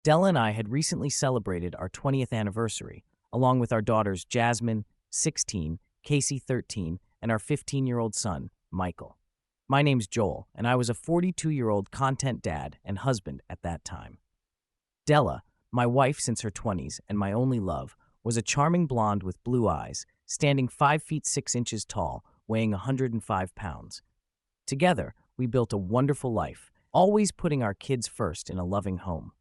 Della and I had recently celebrated our 20th anniversary, along with our daughters Jasmine, 16, Casey, 13, and our 15-year-old son, Michael. My name's Joel, and I was a 42-year-old content dad and husband at that time. Della, my wife since her 20s and my only love, was a charming blonde with blue eyes, standing 5 feet 6 inches tall, weighing 105 pounds. Together, we built a wonderful life, always putting our kids first in a loving home.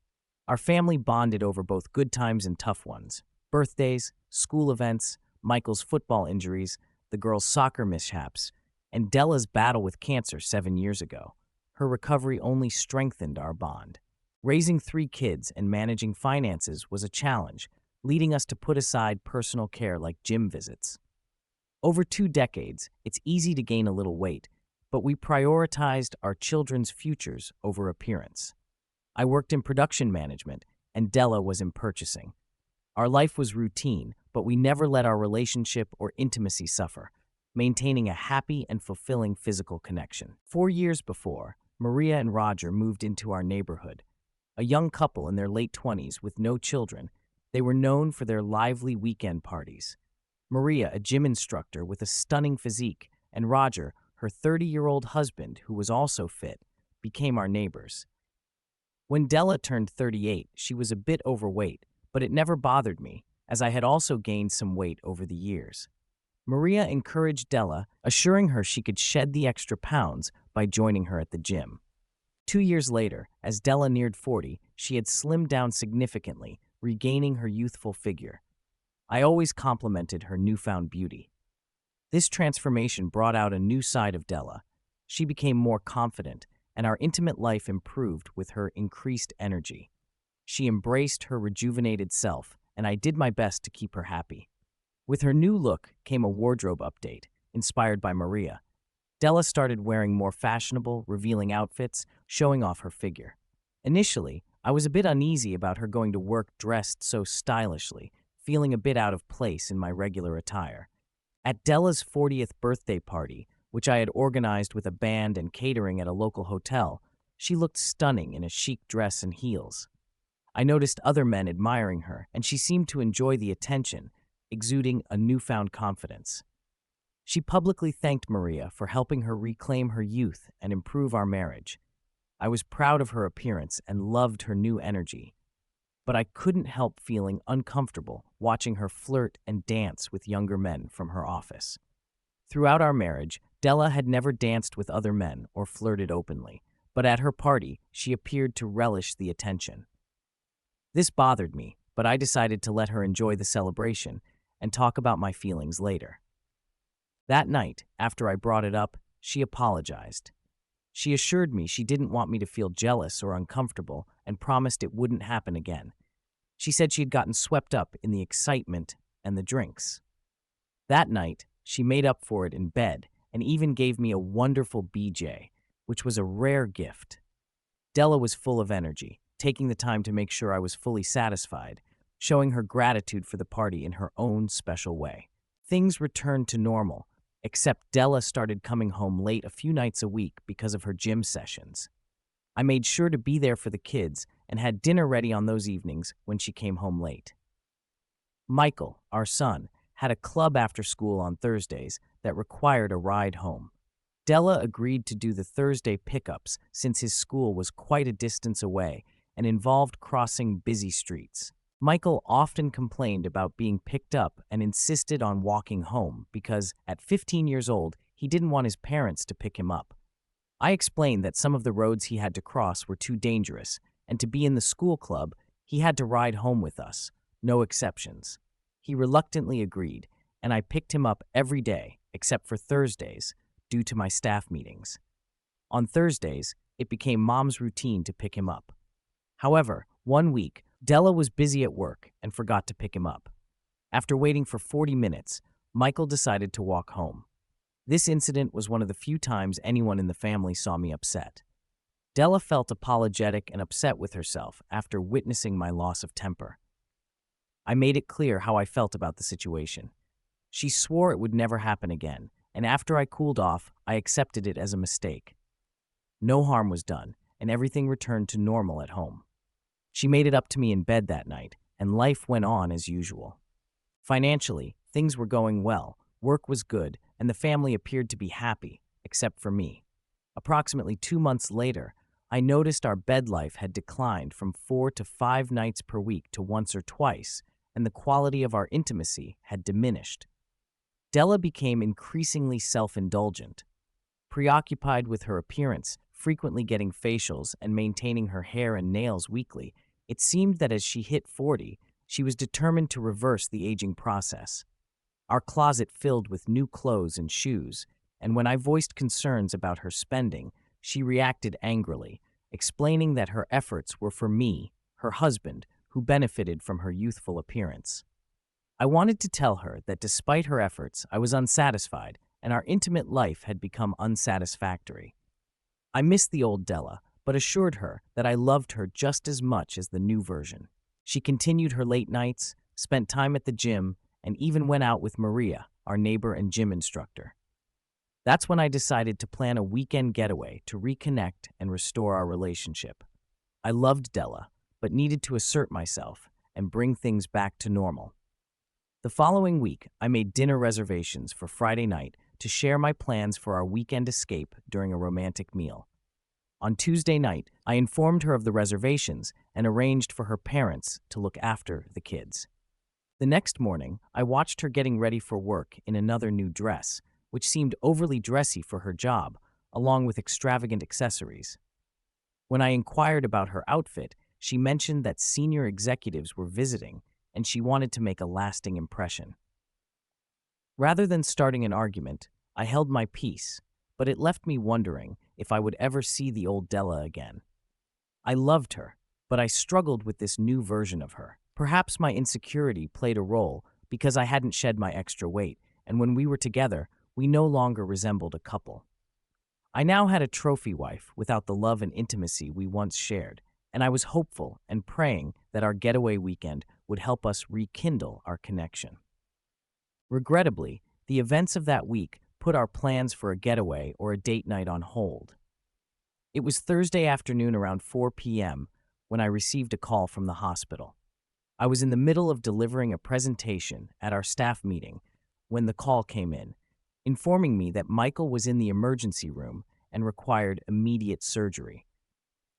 Our family bonded over both good times and tough ones: birthdays, school events, Michael's football injuries, the girls' soccer mishaps, and Della's battle with cancer 7 years ago. Her recovery only strengthened our bond. Raising 3 kids and managing finances was a challenge, leading us to put aside personal care like gym visits. Over 2 decades, it's easy to gain a little weight, but we prioritized our children's futures over appearance. I worked in production management, and Della was in purchasing. Our life was routine, but we never let our relationship or intimacy suffer, maintaining a happy and fulfilling physical connection. 4 years before, Maria and Roger moved into our neighborhood. A young couple in their late 20s with no children, they were known for their lively weekend parties. Maria, a gym instructor with a stunning physique, and Roger, her 30-year-old husband who was also fit, became our neighbors. When Della turned 38, she was a bit overweight, but it never bothered me, as I had also gained some weight over the years. Maria encouraged Della, assuring her she could shed the extra pounds by joining her at the gym. 2 years later, as Della neared 40, she had slimmed down significantly, regaining her youthful figure. I always complimented her newfound beauty. This transformation brought out a new side of Della. She became more confident, and our intimate life improved with her increased energy. She embraced her rejuvenated self, and I did my best to keep her happy. With her new look came a wardrobe update, inspired by Maria. Della started wearing more fashionable, revealing outfits, showing off her figure. Initially, I was a bit uneasy about her going to work dressed so stylishly, feeling a bit out of place in my regular attire. At Della's 40th birthday party, which I had organized with a band and catering at a local hotel, she looked stunning in a chic dress and heels. I noticed other men admiring her, and she seemed to enjoy the attention, exuding a newfound confidence. She publicly thanked Maria for helping her reclaim her youth and improve our marriage. I was proud of her appearance and loved her new energy, but I couldn't help feeling uncomfortable watching her flirt and dance with younger men from her office. Throughout our marriage, Della had never danced with other men or flirted openly, but at her party, she appeared to relish the attention. This bothered me, but I decided to let her enjoy the celebration and talk about my feelings later. That night, after I brought it up, she apologized. She assured me she didn't want me to feel jealous or uncomfortable and promised it wouldn't happen again. She said she had gotten swept up in the excitement and the drinks. That night, she made up for it in bed and even gave me a wonderful BJ, which was a rare gift. Della was full of energy, taking the time to make sure I was fully satisfied, showing her gratitude for the party in her own special way. Things returned to normal, except Della started coming home late a few nights a week because of her gym sessions. I made sure to be there for the kids and had dinner ready on those evenings when she came home late. Michael, our son, had a club after school on Thursdays that required a ride home. Della agreed to do the Thursday pickups since his school was quite a distance away and involved crossing busy streets. Michael often complained about being picked up and insisted on walking home because, at 15 years old, he didn't want his parents to pick him up. I explained that some of the roads he had to cross were too dangerous, and to be in the school club, he had to ride home with us, no exceptions. He reluctantly agreed, and I picked him up every day, except for Thursdays, due to my staff meetings. On Thursdays, it became Mom's routine to pick him up. However, one week, Della was busy at work and forgot to pick him up. After waiting for 40 minutes, Michael decided to walk home. This incident was one of the few times anyone in the family saw me upset. Della felt apologetic and upset with herself after witnessing my loss of temper. I made it clear how I felt about the situation. She swore it would never happen again, and after I cooled off, I accepted it as a mistake. No harm was done, and everything returned to normal at home. She made it up to me in bed that night, and life went on as usual. Financially, things were going well, work was good, and the family appeared to be happy, except for me. Approximately 2 months later, I noticed our bed life had declined from 4 to 5 nights per week to once or twice, and the quality of our intimacy had diminished. Della became increasingly self-indulgent. Preoccupied with her appearance, frequently getting facials and maintaining her hair and nails weekly, it seemed that as she hit 40, she was determined to reverse the aging process. Our closet filled with new clothes and shoes, and when I voiced concerns about her spending, she reacted angrily, explaining that her efforts were for me, her husband, who benefited from her youthful appearance. I wanted to tell her that despite her efforts, I was unsatisfied, and our intimate life had become unsatisfactory. I missed the old Della, but assured her that I loved her just as much as the new version. She continued her late nights, spent time at the gym, and even went out with Maria, our neighbor and gym instructor. That's when I decided to plan a weekend getaway to reconnect and restore our relationship. I loved Della, but needed to assert myself and bring things back to normal. The following week, I made dinner reservations for Friday night to share my plans for our weekend escape during a romantic meal. On Tuesday night, I informed her of the reservations and arranged for her parents to look after the kids. The next morning, I watched her getting ready for work in another new dress, which seemed overly dressy for her job, along with extravagant accessories. When I inquired about her outfit, she mentioned that senior executives were visiting and she wanted to make a lasting impression. Rather than starting an argument, I held my peace, but it left me wondering if I would ever see the old Della again. I loved her, but I struggled with this new version of her. Perhaps my insecurity played a role because I hadn't shed my extra weight, and when we were together, we no longer resembled a couple. I now had a trophy wife without the love and intimacy we once shared, and I was hopeful and praying that our getaway weekend would help us rekindle our connection. Regrettably, the events of that week put our plans for a getaway or a date night on hold. It was Thursday afternoon around 4 p.m. when I received a call from the hospital. I was in the middle of delivering a presentation at our staff meeting when the call came in, informing me that Michael was in the emergency room and required immediate surgery.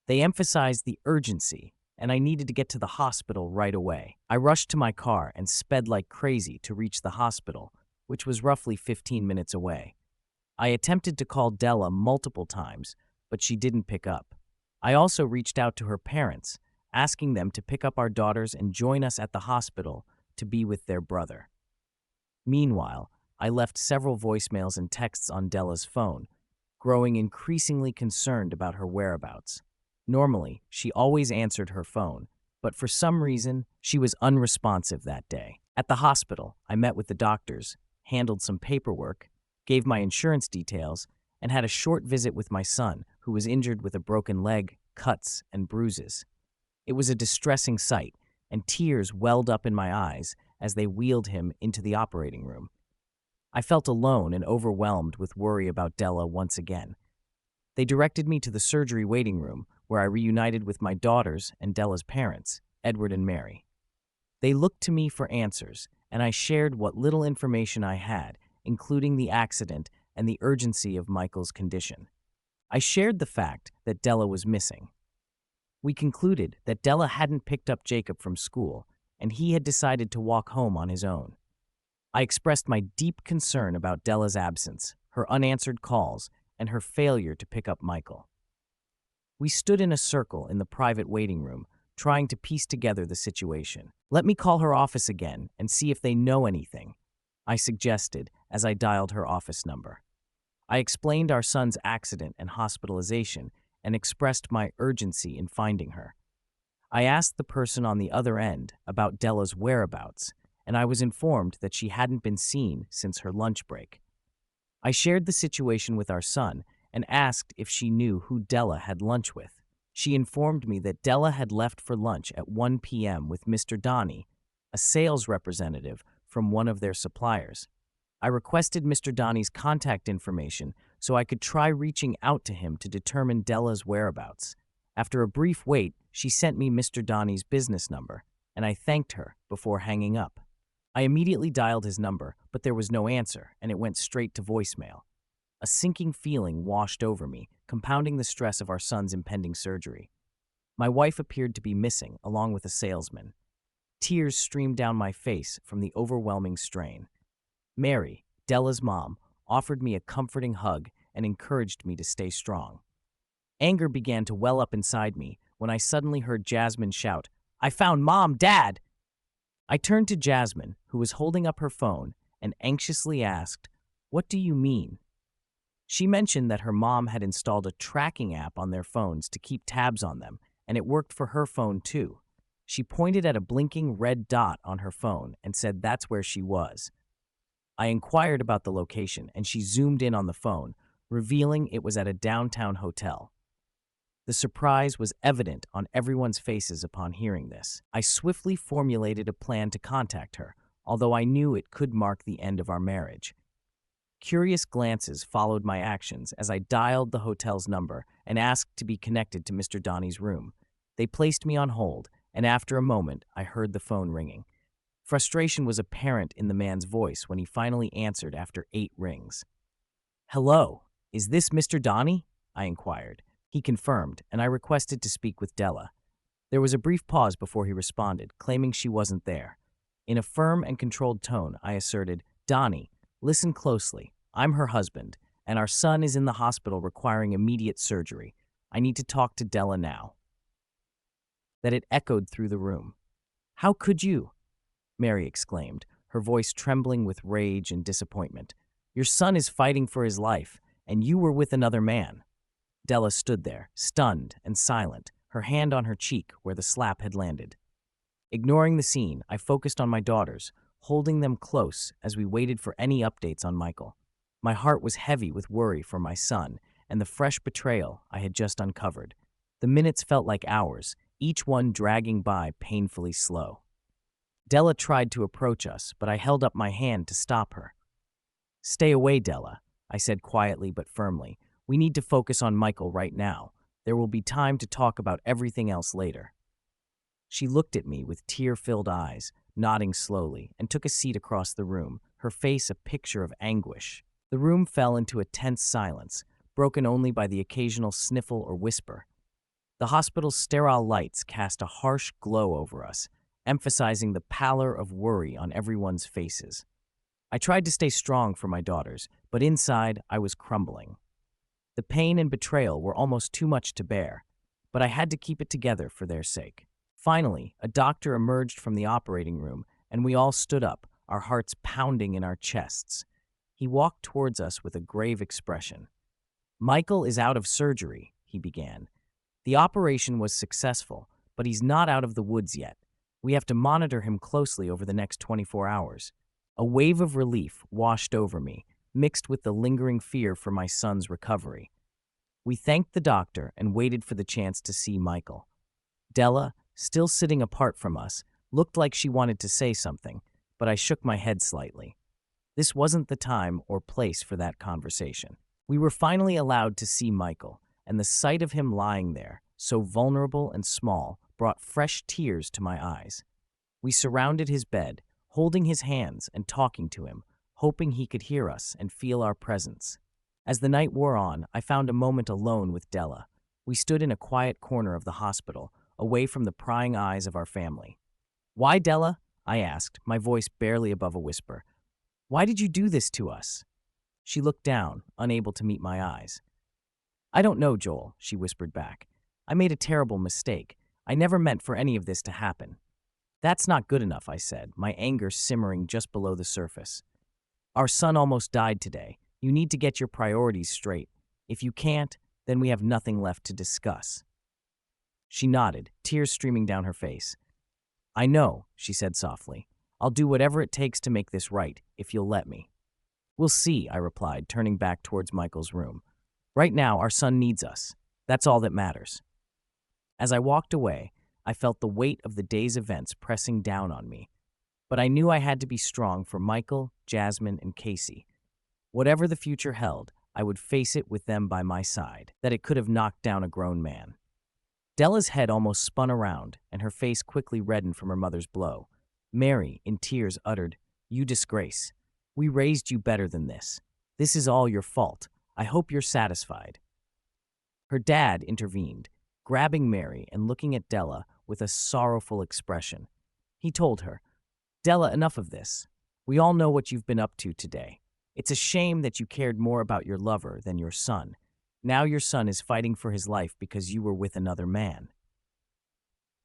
They emphasized the urgency, and I needed to get to the hospital right away. I rushed to my car and sped like crazy to reach the hospital, which was roughly 15 minutes away. I attempted to call Della multiple times, but she didn't pick up. I also reached out to her parents, asking them to pick up our daughters and join us at the hospital to be with their brother. Meanwhile, I left several voicemails and texts on Della's phone, growing increasingly concerned about her whereabouts. Normally, she always answered her phone, but for some reason, she was unresponsive that day. At the hospital, I met with the doctors, handled some paperwork, gave my insurance details, and had a short visit with my son, who was injured with a broken leg, cuts, and bruises. It was a distressing sight, and tears welled up in my eyes as they wheeled him into the operating room. I felt alone and overwhelmed with worry about Della once again. They directed me to the surgery waiting room, where I reunited with my daughters and Della's parents, Edward and Mary. They looked to me for answers, and I shared what little information I had, including the accident and the urgency of Michael's condition. I shared the fact that Della was missing. We concluded that Della hadn't picked up Jacob from school, and he had decided to walk home on his own. I expressed my deep concern about Della's absence, her unanswered calls, and her failure to pick up Michael. We stood in a circle in the private waiting room, trying to piece together the situation. "Let me call her office again and see if they know anything," I suggested as I dialed her office number. I explained our son's accident and hospitalization and expressed my urgency in finding her. I asked the person on the other end about Della's whereabouts, and I was informed that she hadn't been seen since her lunch break. I shared the situation with our son and asked if she knew who Della had lunch with. She informed me that Della had left for lunch at 1 p.m. with Mr. Donnie, a sales representative from one of their suppliers. I requested Mr. Donnie's contact information so I could try reaching out to him to determine Della's whereabouts. After a brief wait, she sent me Mr. Donnie's business number, and I thanked her before hanging up. I immediately dialed his number, but there was no answer, and it went straight to voicemail. A sinking feeling washed over me, compounding the stress of our son's impending surgery. My wife appeared to be missing, along with a salesman. Tears streamed down my face from the overwhelming strain. Mary, Della's mom, offered me a comforting hug and encouraged me to stay strong. Anger began to well up inside me when I suddenly heard Jasmine shout, "I found Mom, Dad!" I turned to Jasmine, who was holding up her phone, and anxiously asked, "What do you mean?" She mentioned that her mom had installed a tracking app on their phones to keep tabs on them, and it worked for her phone too. She pointed at a blinking red dot on her phone and said that's where she was. I inquired about the location, and she zoomed in on the phone, revealing it was at a downtown hotel. The surprise was evident on everyone's faces upon hearing this. I swiftly formulated a plan to contact her, although I knew it could mark the end of our marriage. Curious glances followed my actions as I dialed the hotel's number and asked to be connected to Mr. Donnie's room. They placed me on hold, and after a moment, I heard the phone ringing. Frustration was apparent in the man's voice when he finally answered after 8 rings. "Hello, is this Mr. Donnie?" I inquired. He confirmed, and I requested to speak with Della. There was a brief pause before he responded, claiming she wasn't there. In a firm and controlled tone, I asserted, "Donnie, listen closely. I'm her husband, and our son is in the hospital requiring immediate surgery. I need to talk to Della now." That it echoed through the room. "How could you?" Mary exclaimed, her voice trembling with rage and disappointment. "Your son is fighting for his life, and you were with another man." Della stood there, stunned and silent, her hand on her cheek where the slap had landed. Ignoring the scene, I focused on my daughters, holding them close as we waited for any updates on Michael. My heart was heavy with worry for my son and the fresh betrayal I had just uncovered. The minutes felt like hours, each one dragging by painfully slow. Della tried to approach us, but I held up my hand to stop her. "Stay away, Della," I said quietly but firmly. "We need to focus on Michael right now. There will be time to talk about everything else later." She looked at me with tear-filled eyes, nodding slowly, and took a seat across the room, her face a picture of anguish. The room fell into a tense silence, broken only by the occasional sniffle or whisper. The hospital's sterile lights cast a harsh glow over us, emphasizing the pallor of worry on everyone's faces. I tried to stay strong for my daughters, but inside I was crumbling. The pain and betrayal were almost too much to bear, but I had to keep it together for their sake. Finally, a doctor emerged from the operating room, and we all stood up, our hearts pounding in our chests. He walked towards us with a grave expression. "Michael is out of surgery," he began. "The operation was successful, but he's not out of the woods yet. We have to monitor him closely over the next 24 hours. A wave of relief washed over me, mixed with the lingering fear for my son's recovery. We thanked the doctor and waited for the chance to see Michael. Della, still sitting apart from us, looked like she wanted to say something, but I shook my head slightly. This wasn't the time or place for that conversation. We were finally allowed to see Michael, and the sight of him lying there, so vulnerable and small, brought fresh tears to my eyes. We surrounded his bed, holding his hands and talking to him, hoping he could hear us and feel our presence. As the night wore on, I found a moment alone with Della. We stood in a quiet corner of the hospital, away from the prying eyes of our family. "Why, Della?" I asked, my voice barely above a whisper. "Why did you do this to us?" She looked down, unable to meet my eyes. "I don't know, Joel," she whispered back. "I made a terrible mistake. I never meant for any of this to happen." "That's not good enough," I said, my anger simmering just below the surface. "Our son almost died today. You need to get your priorities straight. If you can't, then we have nothing left to discuss." She nodded, tears streaming down her face. "I know," she said softly. "I'll do whatever it takes to make this right, if you'll let me." "We'll see," I replied, turning back towards Michael's room. "Right now, our son needs us. That's all that matters." As I walked away, I felt the weight of the day's events pressing down on me. But I knew I had to be strong for Michael, Jasmine, and Casey. Whatever the future held, I would face it with them by my side, that it could have knocked down a grown man. Della's head almost spun around, and her face quickly reddened from her mother's blow. Mary, in tears, uttered, "You disgrace. We raised you better than this. This is all your fault. I hope you're satisfied." Her dad intervened, grabbing Mary and looking at Della with a sorrowful expression. He told her, "Della, enough of this. We all know what you've been up to today. It's a shame that you cared more about your lover than your son. Now your son is fighting for his life because you were with another man."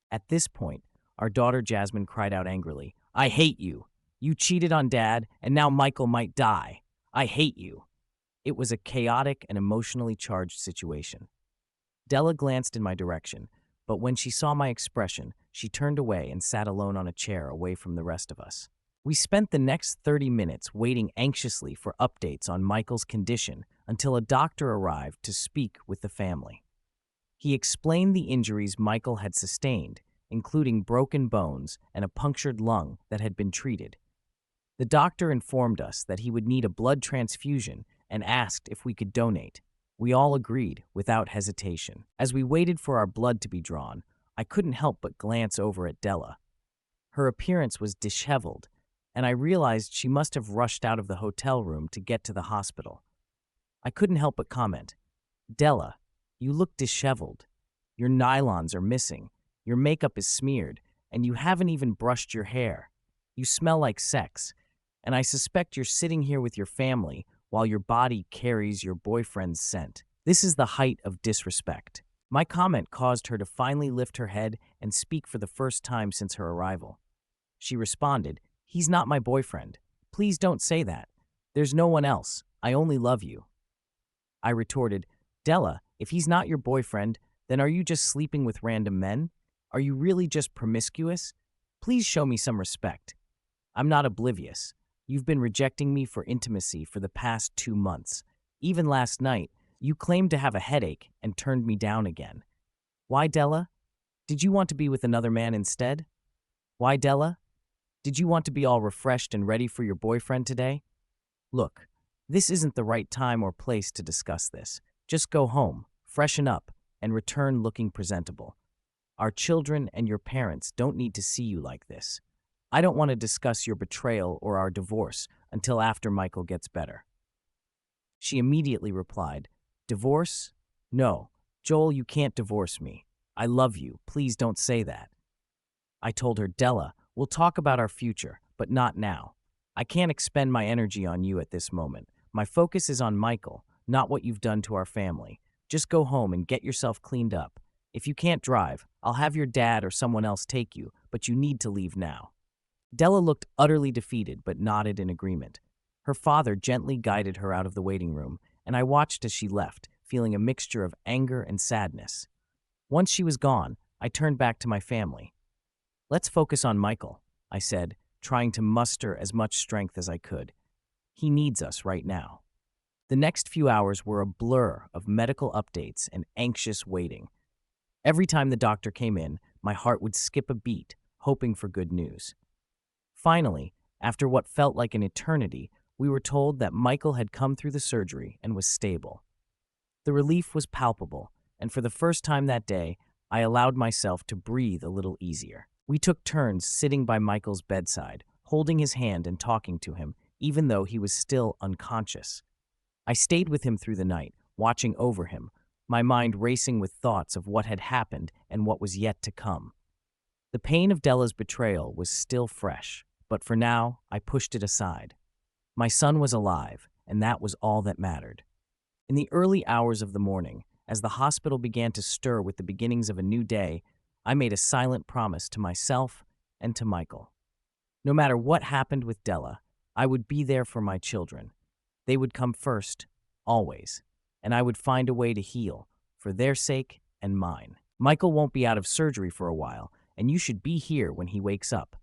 At this point, our daughter Jasmine cried out angrily, "I hate you. You cheated on Dad, and now Michael might die. I hate you." It was a chaotic and emotionally charged situation. Della glanced in my direction, but when she saw my expression, she turned away and sat alone on a chair away from the rest of us. We spent the next 30 minutes waiting anxiously for updates on Michael's condition until a doctor arrived to speak with the family. He explained the injuries Michael had sustained, including broken bones and a punctured lung that had been treated. The doctor informed us that he would need a blood transfusion and asked if we could donate. We all agreed without hesitation. As we waited for our blood to be drawn, I couldn't help but glance over at Della. Her appearance was disheveled, and I realized she must have rushed out of the hotel room to get to the hospital. I couldn't help but comment, "Della, you look disheveled. Your nylons are missing, your makeup is smeared, and you haven't even brushed your hair. You smell like sex, and I suspect you're sitting here with your family while your body carries your boyfriend's scent. This is the height of disrespect." My comment caused her to finally lift her head and speak for the first time since her arrival. She responded, "He's not my boyfriend. Please don't say that. There's no one else. I only love you." I retorted, "Della, if he's not your boyfriend, then are you just sleeping with random men? Are you really just promiscuous? Please show me some respect. I'm not oblivious. You've been rejecting me for intimacy for the past 2 months. Even last night, you claimed to have a headache and turned me down again. Why, Della? Did you want to be with another man instead? Why, Della? Did you want to be all refreshed and ready for your boyfriend today? Look, this isn't the right time or place to discuss this. Just go home, freshen up, and return looking presentable. Our children and your parents don't need to see you like this. I don't want to discuss your betrayal or our divorce until after Michael gets better." She immediately replied, "Divorce? No, Joel, you can't divorce me. I love you. Please don't say that." I told her, "Della, we'll talk about our future, but not now. I can't expend my energy on you at this moment. My focus is on Michael, not what you've done to our family. Just go home and get yourself cleaned up. If you can't drive, I'll have your dad or someone else take you, but you need to leave now." Della looked utterly defeated but nodded in agreement. Her father gently guided her out of the waiting room, and I watched as she left, feeling a mixture of anger and sadness. Once she was gone, I turned back to my family. "Let's focus on Michael," I said, trying to muster as much strength as I could. "He needs us right now." The next few hours were a blur of medical updates and anxious waiting. Every time the doctor came in, my heart would skip a beat, hoping for good news. Finally, after what felt like an eternity, we were told that Michael had come through the surgery and was stable. The relief was palpable, and for the first time that day, I allowed myself to breathe a little easier. We took turns sitting by Michael's bedside, holding his hand and talking to him, even though he was still unconscious. I stayed with him through the night, watching over him, my mind racing with thoughts of what had happened and what was yet to come. The pain of Della's betrayal was still fresh, but for now, I pushed it aside. My son was alive, and that was all that mattered. In the early hours of the morning, as the hospital began to stir with the beginnings of a new day, I made a silent promise to myself and to Michael. No matter what happened with Della, I would be there for my children. They would come first, always, and I would find a way to heal, for their sake and mine. Michael won't be out of surgery for a while, and you should be here when he wakes up.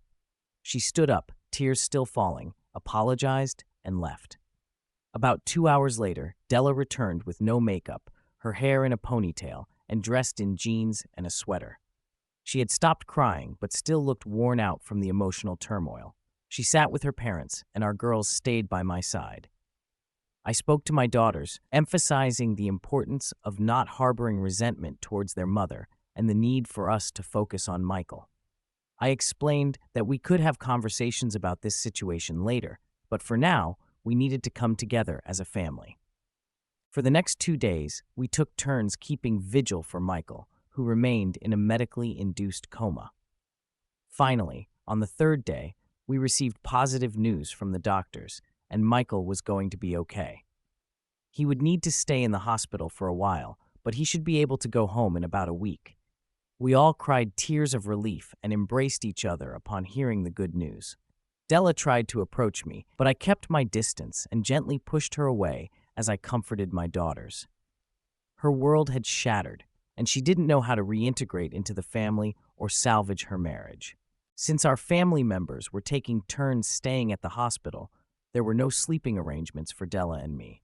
She stood up, tears still falling, apologized, and left. About 2 hours later, Della returned with no makeup, her hair in a ponytail, and dressed in jeans and a sweater. She had stopped crying, but still looked worn out from the emotional turmoil. She sat with her parents, and our girls stayed by my side. I spoke to my daughters, emphasizing the importance of not harboring resentment towards their mother and the need for us to focus on Michael. I explained that we could have conversations about this situation later, but for now, we needed to come together as a family. For the next 2 days, we took turns keeping vigil for Michael, who remained in a medically induced coma. Finally, on the third day, we received positive news from the doctors, and Michael was going to be okay. He would need to stay in the hospital for a while, but he should be able to go home in about a week. We all cried tears of relief and embraced each other upon hearing the good news. Della tried to approach me, but I kept my distance and gently pushed her away as I comforted my daughters. Her world had shattered, and she didn't know how to reintegrate into the family or salvage her marriage. Since our family members were taking turns staying at the hospital, there were no sleeping arrangements for Della and me.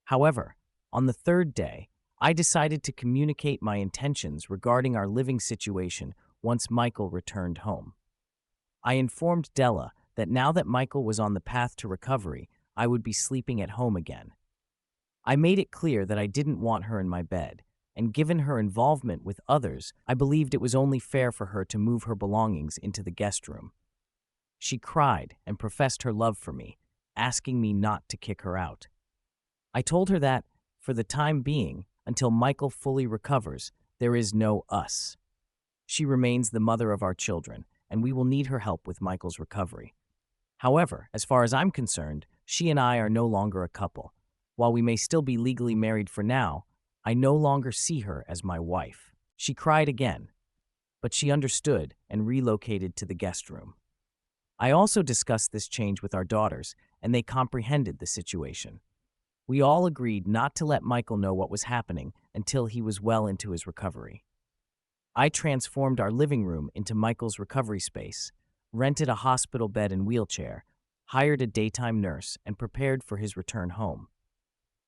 However, on the third day, I decided to communicate my intentions regarding our living situation once Michael returned home. I informed Della that now that Michael was on the path to recovery, I would be sleeping at home again. I made it clear that I didn't want her in my bed, and given her involvement with others, I believed it was only fair for her to move her belongings into the guest room. She cried and professed her love for me, asking me not to kick her out. I told her that, for the time being, until Michael fully recovers, there is no us. She remains the mother of our children, and we will need her help with Michael's recovery. However, as far as I'm concerned, she and I are no longer a couple. While we may still be legally married for now, I no longer see her as my wife. She cried again, but she understood and relocated to the guest room. I also discussed this change with our daughters, and they comprehended the situation. We all agreed not to let Michael know what was happening until he was well into his recovery. I transformed our living room into Michael's recovery space, rented a hospital bed and wheelchair, hired a daytime nurse, and prepared for his return home.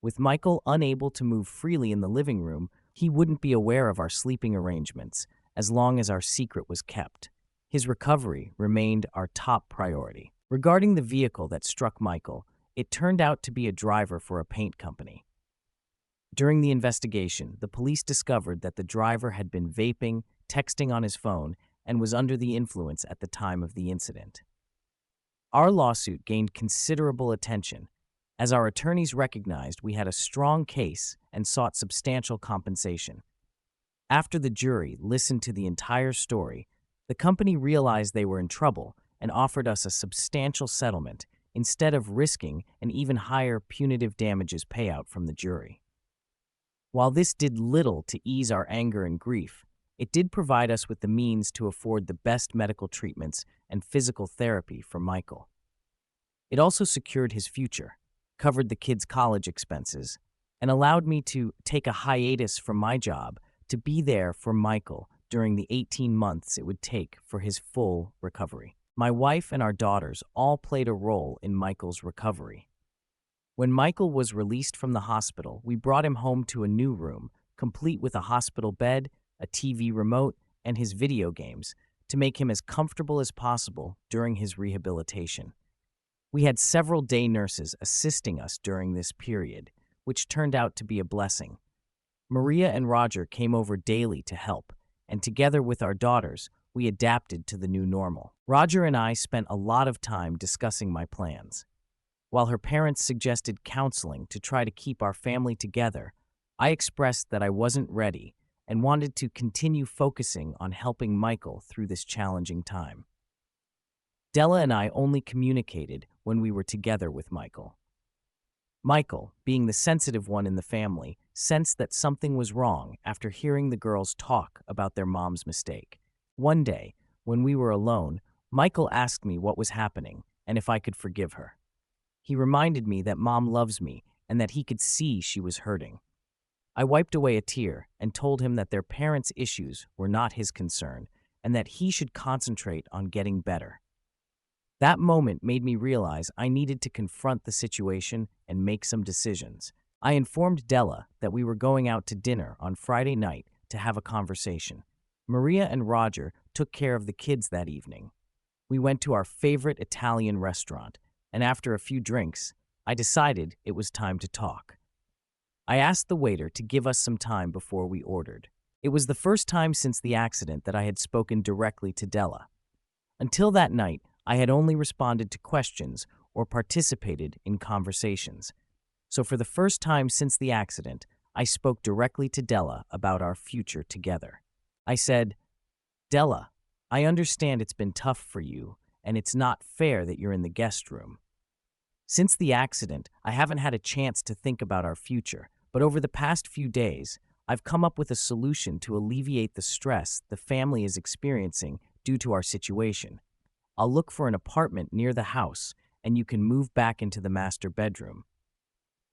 With Michael unable to move freely in the living room, he wouldn't be aware of our sleeping arrangements as long as our secret was kept. His recovery remained our top priority. Regarding the vehicle that struck Michael, it turned out to be a driver for a paint company. During the investigation, the police discovered that the driver had been vaping, texting on his phone, and was under the influence at the time of the incident. Our lawsuit gained considerable attention, as our attorneys recognized we had a strong case and sought substantial compensation. After the jury listened to the entire story, the company realized they were in trouble and offered us a substantial settlement instead of risking an even higher punitive damages payout from the jury. While this did little to ease our anger and grief, it did provide us with the means to afford the best medical treatments and physical therapy for Michael. It also secured his future, covered the kids' college expenses, and allowed me to take a hiatus from my job to be there for Michael during the 18 months it would take for his full recovery. My wife and our daughters all played a role in Michael's recovery. When Michael was released from the hospital, we brought him home to a new room, complete with a hospital bed, a TV remote, and his video games, to make him as comfortable as possible during his rehabilitation. We had several day nurses assisting us during this period, which turned out to be a blessing. Maria and Roger came over daily to help, and together with our daughters, we adapted to the new normal. Roger and I spent a lot of time discussing my plans. While her parents suggested counseling to try to keep our family together, I expressed that I wasn't ready and wanted to continue focusing on helping Michael through this challenging time. Della and I only communicated when we were together with Michael. Michael, being the sensitive one in the family, sensed that something was wrong after hearing the girls talk about their mom's mistake. One day, when we were alone, Michael asked me what was happening and if I could forgive her. He reminded me that Mom loves me and that he could see she was hurting. I wiped away a tear and told him that their parents' issues were not his concern and that he should concentrate on getting better. That moment made me realize I needed to confront the situation and make some decisions. I informed Della that we were going out to dinner on Friday night to have a conversation. Maria and Roger took care of the kids that evening. We went to our favorite Italian restaurant, and after a few drinks, I decided it was time to talk. I asked the waiter to give us some time before we ordered. It was the first time since the accident that I had spoken directly to Della. Until that night, I had only responded to questions or participated in conversations. So for the first time since the accident, I spoke directly to Della about our future together. I said, Della, I understand it's been tough for you, and it's not fair that you're in the guest room. Since the accident, I haven't had a chance to think about our future, but over the past few days, I've come up with a solution to alleviate the stress the family is experiencing due to our situation. I'll look for an apartment near the house, and you can move back into the master bedroom.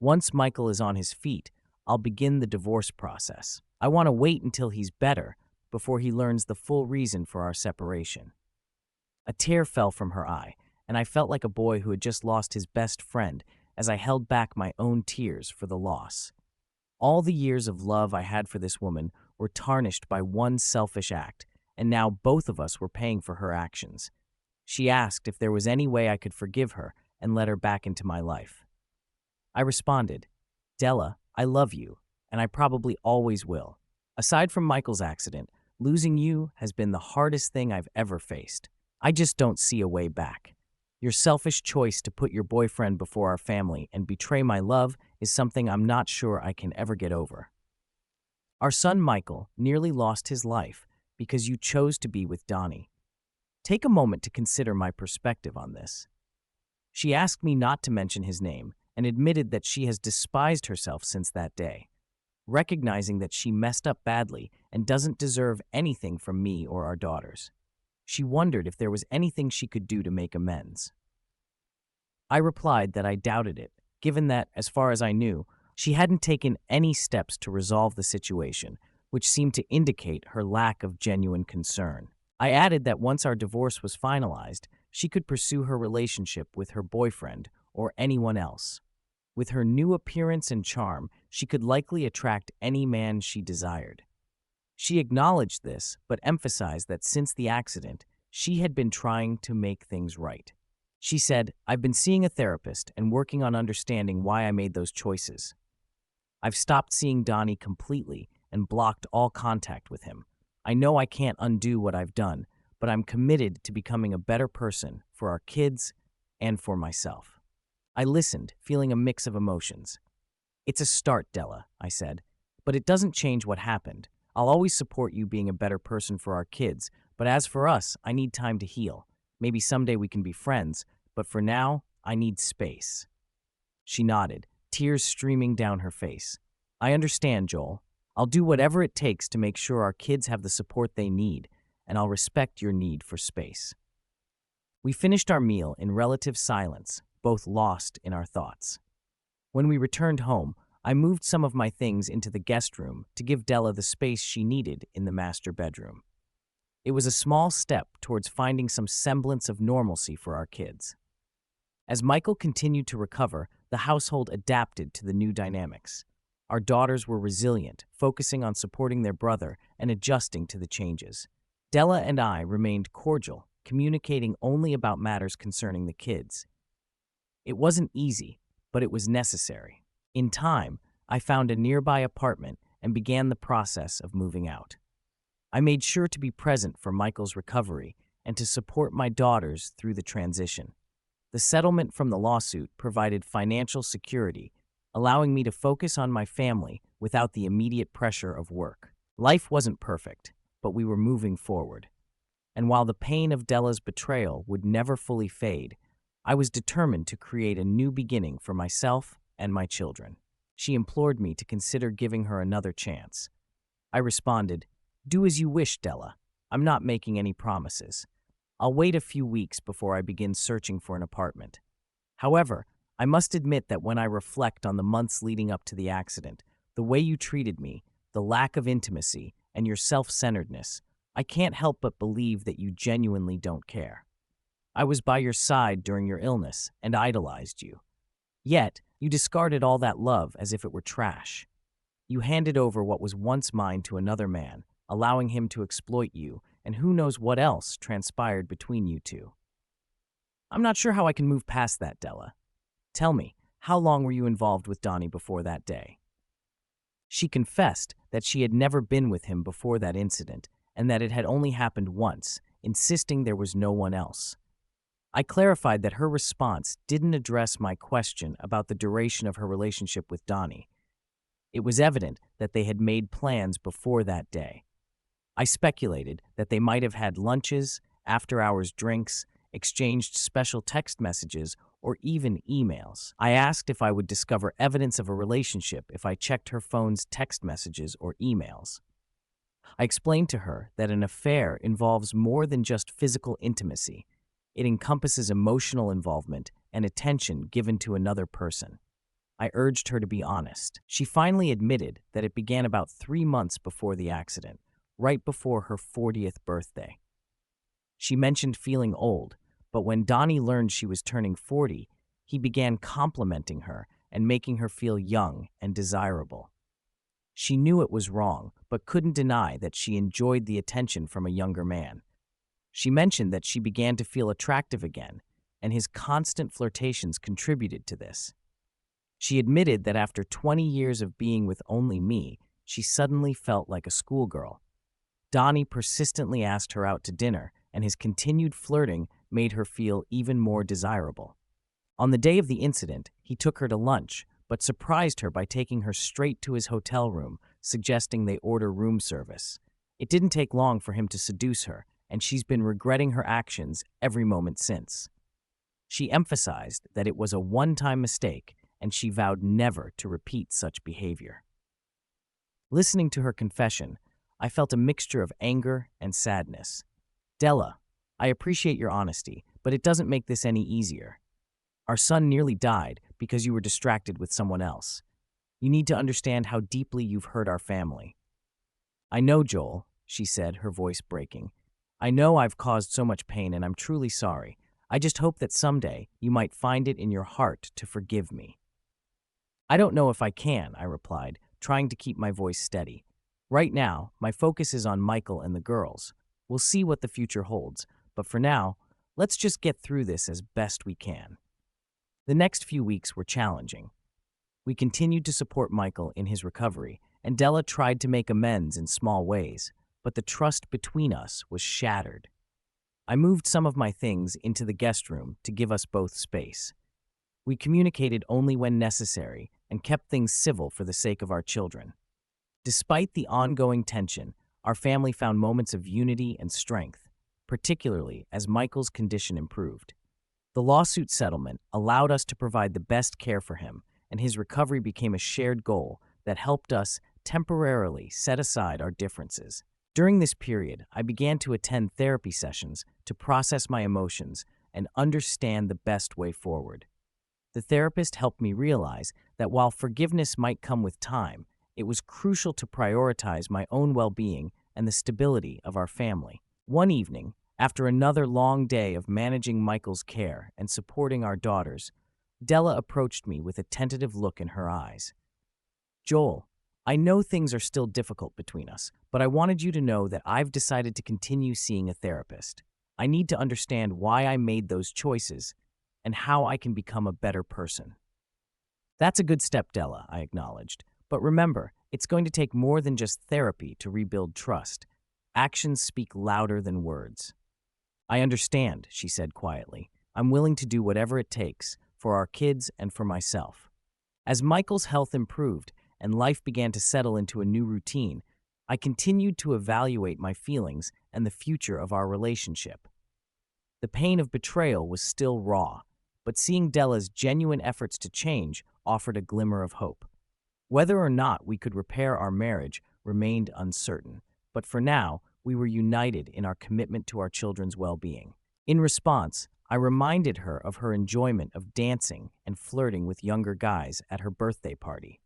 Once Michael is on his feet, I'll begin the divorce process. I want to wait until he's better before he learns the full reason for our separation. A tear fell from her eye, and I felt like a boy who had just lost his best friend as I held back my own tears for the loss. All the years of love I had for this woman were tarnished by one selfish act, and now both of us were paying for her actions. She asked if there was any way I could forgive her and let her back into my life. I responded, Della, I love you, and I probably always will. Aside from Michael's accident, losing you has been the hardest thing I've ever faced. I just don't see a way back. Your selfish choice to put your boyfriend before our family and betray my love is something I'm not sure I can ever get over. Our son Michael nearly lost his life because you chose to be with Donnie. Take a moment to consider my perspective on this. She asked me not to mention his name and admitted that she has despised herself since that day, recognizing that she messed up badly and doesn't deserve anything from me or our daughters. She wondered if there was anything she could do to make amends. I replied that I doubted it, given that, as far as I knew, she hadn't taken any steps to resolve the situation, which seemed to indicate her lack of genuine concern. I added that once our divorce was finalized, she could pursue her relationship with her boyfriend or anyone else. With her new appearance and charm, she could likely attract any man she desired. She acknowledged this, but emphasized that since the accident, she had been trying to make things right. She said, I've been seeing a therapist and working on understanding why I made those choices. I've stopped seeing Donnie completely and blocked all contact with him. I know I can't undo what I've done, but I'm committed to becoming a better person for our kids and for myself. I listened, feeling a mix of emotions. It's a start, Della, I said, but it doesn't change what happened. I'll always support you being a better person for our kids, but as for us, I need time to heal. Maybe someday we can be friends, but for now, I need space. She nodded, tears streaming down her face. I understand, Joel. I'll do whatever it takes to make sure our kids have the support they need, and I'll respect your need for space. We finished our meal in relative silence, both lost in our thoughts. When we returned home, I moved some of my things into the guest room to give Della the space she needed in the master bedroom. It was a small step towards finding some semblance of normalcy for our kids. As Michael continued to recover, the household adapted to the new dynamics. Our daughters were resilient, focusing on supporting their brother and adjusting to the changes. Della and I remained cordial, communicating only about matters concerning the kids. It wasn't easy, but it was necessary. In time, I found a nearby apartment and began the process of moving out. I made sure to be present for Michael's recovery and to support my daughters through the transition. The settlement from the lawsuit provided financial security, allowing me to focus on my family without the immediate pressure of work. Life wasn't perfect, but we were moving forward. And while the pain of Della's betrayal would never fully fade, I was determined to create a new beginning for myself and my children. She implored me to consider giving her another chance. I responded, Do as you wish, Della. I'm not making any promises. I'll wait a few weeks before I begin searching for an apartment. However, I must admit that when I reflect on the months leading up to the accident, the way you treated me, the lack of intimacy, and your self-centeredness, I can't help but believe that you genuinely don't care. I was by your side during your illness and idolized you. Yet, you discarded all that love as if it were trash. You handed over what was once mine to another man, allowing him to exploit you, and who knows what else transpired between you two. I'm not sure how I can move past that, Della. Tell me, how long were you involved with Donnie before that day? She confessed that she had never been with him before that incident and that it had only happened once, insisting there was no one else. I clarified that her response didn't address my question about the duration of her relationship with Donnie. It was evident that they had made plans before that day. I speculated that they might have had lunches, after-hours drinks, exchanged special text messages, or even emails. I asked if I would discover evidence of a relationship if I checked her phone's text messages or emails. I explained to her that an affair involves more than just physical intimacy. It encompasses emotional involvement and attention given to another person. I urged her to be honest. She finally admitted that it began about 3 months before the accident, right before her 40th birthday. She mentioned feeling old, but when Donnie learned she was turning 40, he began complimenting her and making her feel young and desirable. She knew it was wrong, but couldn't deny that she enjoyed the attention from a younger man. She mentioned that she began to feel attractive again, and his constant flirtations contributed to this. She admitted that after 20 years of being with only me, she suddenly felt like a schoolgirl. Donnie persistently asked her out to dinner, and his continued flirting made her feel even more desirable. On the day of the incident, he took her to lunch, but surprised her by taking her straight to his hotel room, suggesting they order room service. It didn't take long for him to seduce her, and she's been regretting her actions every moment since. She emphasized that it was a one-time mistake, and she vowed never to repeat such behavior. Listening to her confession, I felt a mixture of anger and sadness. Della, I appreciate your honesty, but it doesn't make this any easier. Our son nearly died because you were distracted with someone else. You need to understand how deeply you've hurt our family. I know, Joel, she said, her voice breaking. I know I've caused so much pain and I'm truly sorry. I just hope that someday you might find it in your heart to forgive me. I don't know if I can, I replied, trying to keep my voice steady. Right now, my focus is on Michael and the girls. We'll see what the future holds, but for now, let's just get through this as best we can. The next few weeks were challenging. We continued to support Michael in his recovery, and Della tried to make amends in small ways, but the trust between us was shattered. I moved some of my things into the guest room to give us both space. We communicated only when necessary and kept things civil for the sake of our children. Despite the ongoing tension, our family found moments of unity and strength, particularly as Michael's condition improved. The lawsuit settlement allowed us to provide the best care for him, and his recovery became a shared goal that helped us temporarily set aside our differences. During this period, I began to attend therapy sessions to process my emotions and understand the best way forward. The therapist helped me realize that while forgiveness might come with time, it was crucial to prioritize my own well-being and the stability of our family. One evening, after another long day of managing Michael's care and supporting our daughters, Della approached me with a tentative look in her eyes. Joel, I know things are still difficult between us, but I wanted you to know that I've decided to continue seeing a therapist. I need to understand why I made those choices and how I can become a better person. That's a good step, Della, I acknowledged. But remember, it's going to take more than just therapy to rebuild trust. Actions speak louder than words. I understand, she said quietly. I'm willing to do whatever it takes for our kids and for myself. As Michael's health improved and life began to settle into a new routine, I continued to evaluate my feelings and the future of our relationship. The pain of betrayal was still raw, but seeing Della's genuine efforts to change offered a glimmer of hope. Whether or not we could repair our marriage remained uncertain, but for now, we were united in our commitment to our children's well-being. In response, I reminded her of her enjoyment of dancing and flirting with younger guys at her birthday party.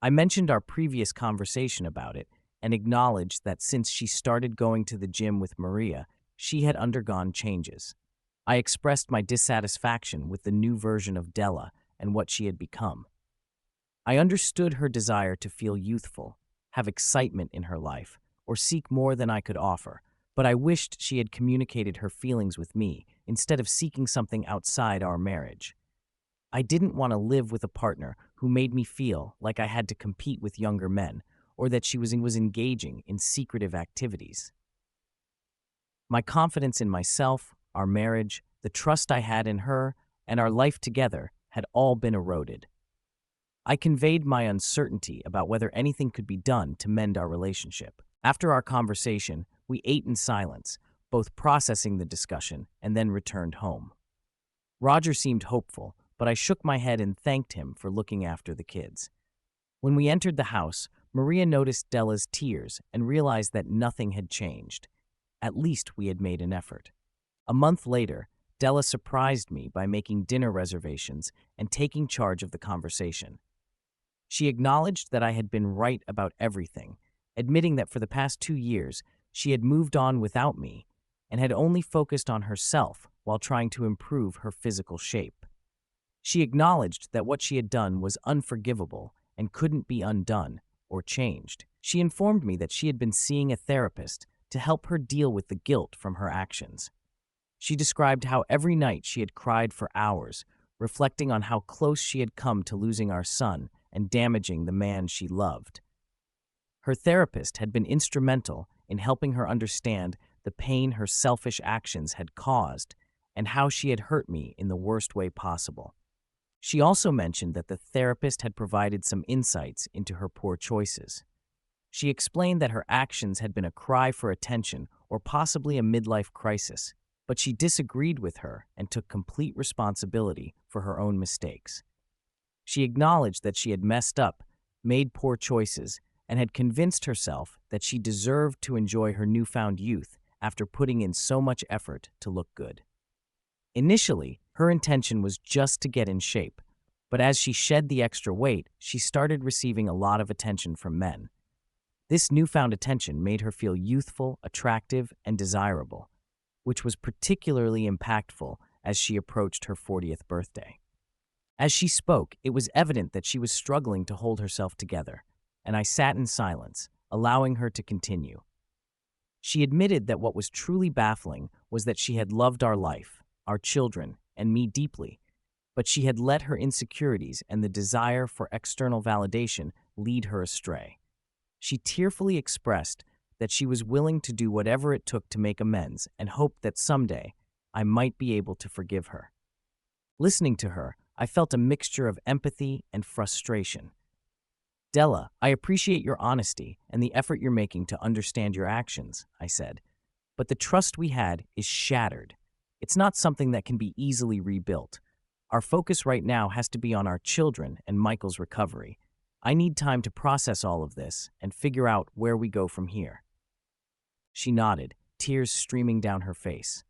I mentioned our previous conversation about it and acknowledged that since she started going to the gym with Maria, she had undergone changes. I expressed my dissatisfaction with the new version of Della and what she had become. I understood her desire to feel youthful, have excitement in her life, or seek more than I could offer, but I wished she had communicated her feelings with me instead of seeking something outside our marriage. I didn't want to live with a partner who made me feel like I had to compete with younger men or that she was engaging in secretive activities. My confidence in myself, our marriage, the trust I had in her, and our life together had all been eroded. I conveyed my uncertainty about whether anything could be done to mend our relationship. After our conversation, we ate in silence, both processing the discussion, and then returned home. Roger seemed hopeful, but I shook my head and thanked him for looking after the kids. When we entered the house, Maria noticed Della's tears and realized that nothing had changed. At least we had made an effort. A month later, Della surprised me by making dinner reservations and taking charge of the conversation. She acknowledged that I had been right about everything, admitting that for the past 2 years, she had moved on without me and had only focused on herself while trying to improve her physical shape. She acknowledged that what she had done was unforgivable and couldn't be undone or changed. She informed me that she had been seeing a therapist to help her deal with the guilt from her actions. She described how every night she had cried for hours, reflecting on how close she had come to losing our son and damaging the man she loved. Her therapist had been instrumental in helping her understand the pain her selfish actions had caused and how she had hurt me in the worst way possible. She also mentioned that the therapist had provided some insights into her poor choices. She explained that her actions had been a cry for attention or possibly a midlife crisis, but she disagreed with her and took complete responsibility for her own mistakes. She acknowledged that she had messed up, made poor choices, and had convinced herself that she deserved to enjoy her newfound youth after putting in so much effort to look good. Initially, her intention was just to get in shape, but as she shed the extra weight, she started receiving a lot of attention from men. This newfound attention made her feel youthful, attractive, and desirable, which was particularly impactful as she approached her 40th birthday. As she spoke, it was evident that she was struggling to hold herself together, and I sat in silence, allowing her to continue. She admitted that what was truly baffling was that she had loved our life, our children, and me deeply, but she had let her insecurities and the desire for external validation lead her astray. She tearfully expressed that she was willing to do whatever it took to make amends and hoped that someday I might be able to forgive her. Listening to her, I felt a mixture of empathy and frustration. "Della, I appreciate your honesty and the effort you're making to understand your actions," I said. "But the trust we had is shattered. It's not something that can be easily rebuilt. Our focus right now has to be on our children and Michael's recovery. I need time to process all of this and figure out where we go from here." She nodded, tears streaming down her face.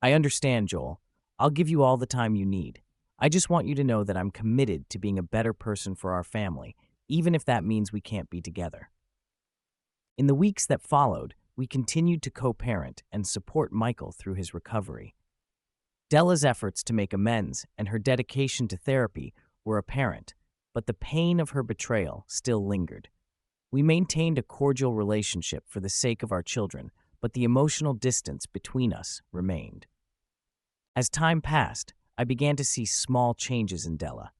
"I understand, Joel. I'll give you all the time you need. I just want you to know that I'm committed to being a better person for our family, even if that means we can't be together." In the weeks that followed, we continued to co-parent and support Michael through his recovery. Della's efforts to make amends and her dedication to therapy were apparent, but the pain of her betrayal still lingered. We maintained a cordial relationship for the sake of our children, but the emotional distance between us remained. As time passed, I began to see small changes in Della.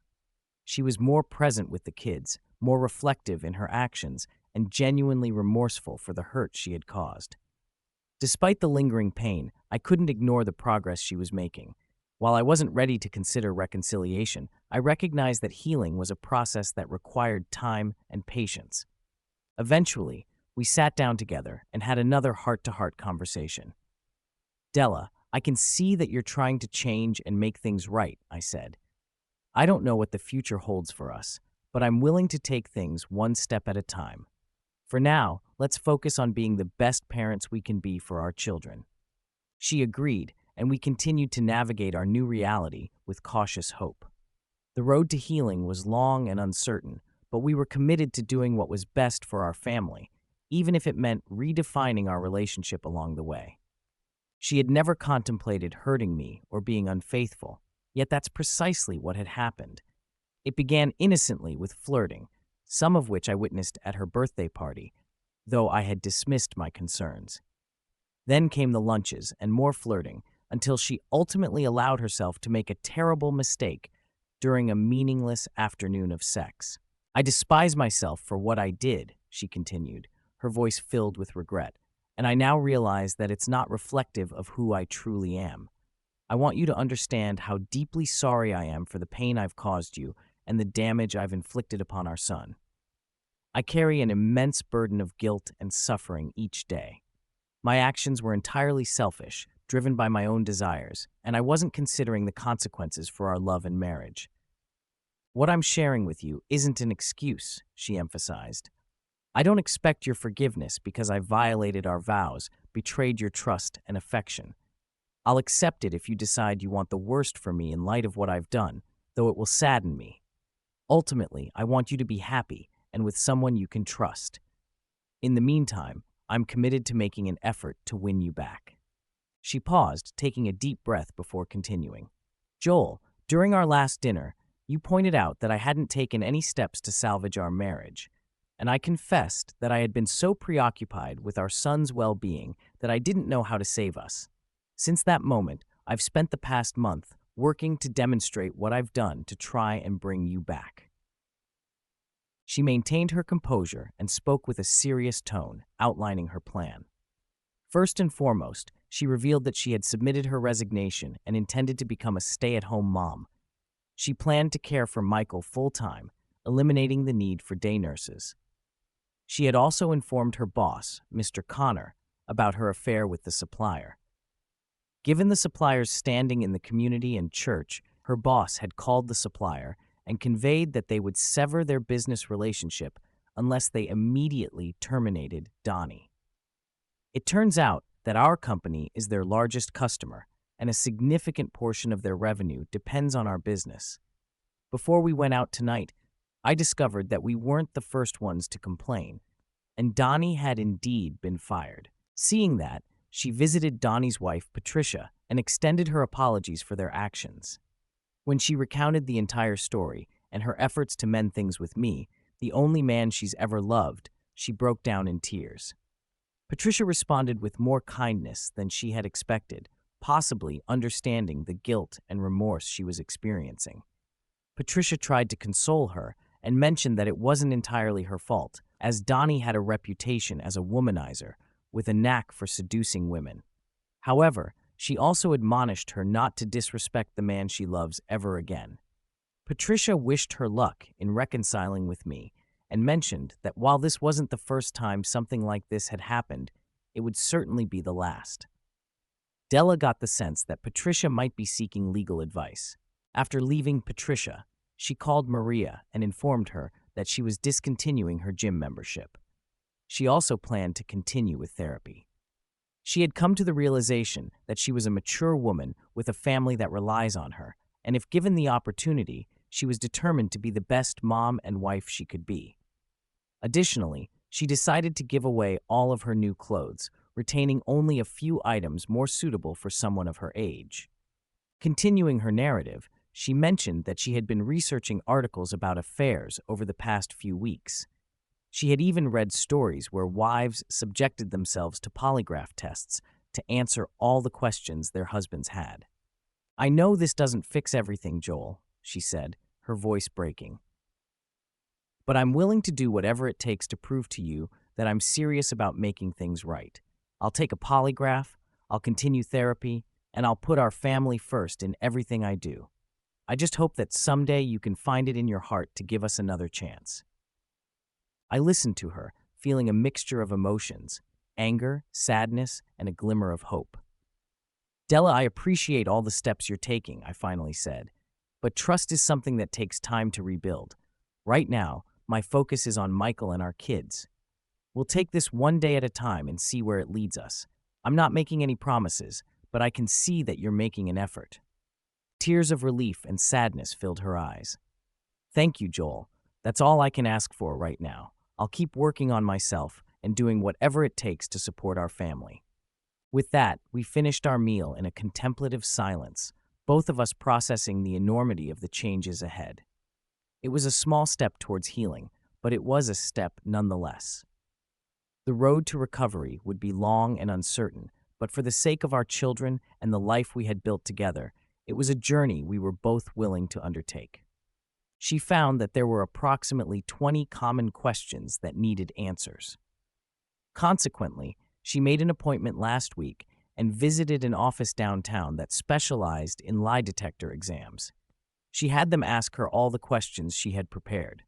She was more present with the kids, more reflective in her actions, and genuinely remorseful for the hurt she had caused. Despite the lingering pain, I couldn't ignore the progress she was making. While I wasn't ready to consider reconciliation, I recognized that healing was a process that required time and patience. Eventually, we sat down together and had another heart-to-heart conversation. "Della, I can see that you're trying to change and make things right," I said. "I don't know what the future holds for us, but I'm willing to take things one step at a time. For now, let's focus on being the best parents we can be for our children." She agreed, and we continued to navigate our new reality with cautious hope. The road to healing was long and uncertain, but we were committed to doing what was best for our family, even if it meant redefining our relationship along the way. She had never contemplated hurting me or being unfaithful, yet that's precisely what had happened. It began innocently with flirting, some of which I witnessed at her birthday party, though I had dismissed my concerns. Then came the lunches and more flirting, until she ultimately allowed herself to make a terrible mistake, during a meaningless afternoon of sex. I despise myself for what I did, she continued, her voice filled with regret, and I now realize that it's not reflective of who I truly am. I want you to understand how deeply sorry I am for the pain I've caused you and the damage I've inflicted upon our son. I carry an immense burden of guilt and suffering each day. My actions were entirely selfish, driven by my own desires, and I wasn't considering the consequences for our love and marriage. What I'm sharing with you isn't an excuse, she emphasized. I don't expect your forgiveness because I violated our vows, betrayed your trust and affection. I'll accept it if you decide you want the worst for me in light of what I've done, though it will sadden me. Ultimately, I want you to be happy and with someone you can trust. In the meantime, I'm committed to making an effort to win you back. She paused, taking a deep breath before continuing. Joel, during our last dinner, you pointed out that I hadn't taken any steps to salvage our marriage, and I confessed that I had been so preoccupied with our son's well-being that I didn't know how to save us. Since that moment, I've spent the past month working to demonstrate what I've done to try and bring you back. She maintained her composure and spoke with a serious tone, outlining her plan. First and foremost, she revealed that she had submitted her resignation and intended to become a stay-at-home mom. She planned to care for Michael full-time, eliminating the need for day nurses. She had also informed her boss, Mr. Connor, about her affair with the supplier. Given the supplier's standing in the community and church, her boss had called the supplier and conveyed that they would sever their business relationship unless they immediately terminated Donnie. It turns out that our company is their largest customer, and a significant portion of their revenue depends on our business. Before we went out tonight, I discovered that we weren't the first ones to complain, and Donnie had indeed been fired. Seeing that, she visited Donnie's wife, Patricia, and extended her apologies for their actions. When she recounted the entire story and her efforts to mend things with me, the only man she's ever loved, she broke down in tears. Patricia responded with more kindness than she had expected, possibly understanding the guilt and remorse she was experiencing. Patricia tried to console her and mentioned that it wasn't entirely her fault, as Donnie had a reputation as a womanizer with a knack for seducing women. However, she also admonished her not to disrespect the man she loves ever again. Patricia wished her luck in reconciling with me and mentioned that while this wasn't the first time something like this had happened, it would certainly be the last. Della got the sense that Patricia might be seeking legal advice. After leaving Patricia, she called Maria and informed her that she was discontinuing her gym membership. She also planned to continue with therapy. She had come to the realization that she was a mature woman with a family that relies on her, and if given the opportunity, she was determined to be the best mom and wife she could be. Additionally, she decided to give away all of her new clothes, retaining only a few items more suitable for someone of her age. Continuing her narrative, she mentioned that she had been researching articles about affairs over the past few weeks. She had even read stories where wives subjected themselves to polygraph tests to answer all the questions their husbands had. "I know this doesn't fix everything, Joel," she said, her voice breaking. "But I'm willing to do whatever it takes to prove to you that I'm serious about making things right. I'll take a polygraph, I'll continue therapy, and I'll put our family first in everything I do. I just hope that someday you can find it in your heart to give us another chance." I listened to her, feeling a mixture of emotions, anger, sadness, and a glimmer of hope. "Della, I appreciate all the steps you're taking," I finally said, "but trust is something that takes time to rebuild. Right now, my focus is on Michael and our kids. We'll take this one day at a time and see where it leads us. I'm not making any promises, but I can see that you're making an effort." Tears of relief and sadness filled her eyes. "Thank you, Joel. That's all I can ask for right now. I'll keep working on myself and doing whatever it takes to support our family." With that, we finished our meal in a contemplative silence, both of us processing the enormity of the changes ahead. It was a small step towards healing, but it was a step nonetheless. The road to recovery would be long and uncertain, but for the sake of our children and the life we had built together, it was a journey we were both willing to undertake. She found that there were approximately 20 common questions that needed answers. Consequently, she made an appointment last week and visited an office downtown that specialized in lie detector exams. She had them ask her all the questions she had prepared.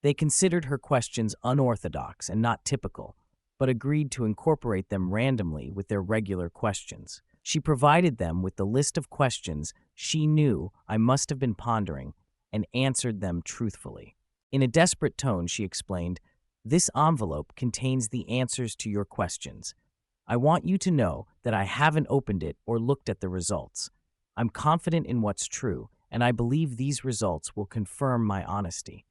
They considered her questions unorthodox and not typical, but agreed to incorporate them randomly with their regular questions. She provided them with the list of questions she knew I must have been pondering and answered them truthfully. In a desperate tone, she explained, "This envelope contains the answers to your questions. I want you to know that I haven't opened it or looked at the results. I'm confident in what's true, and I believe these results will confirm my honesty.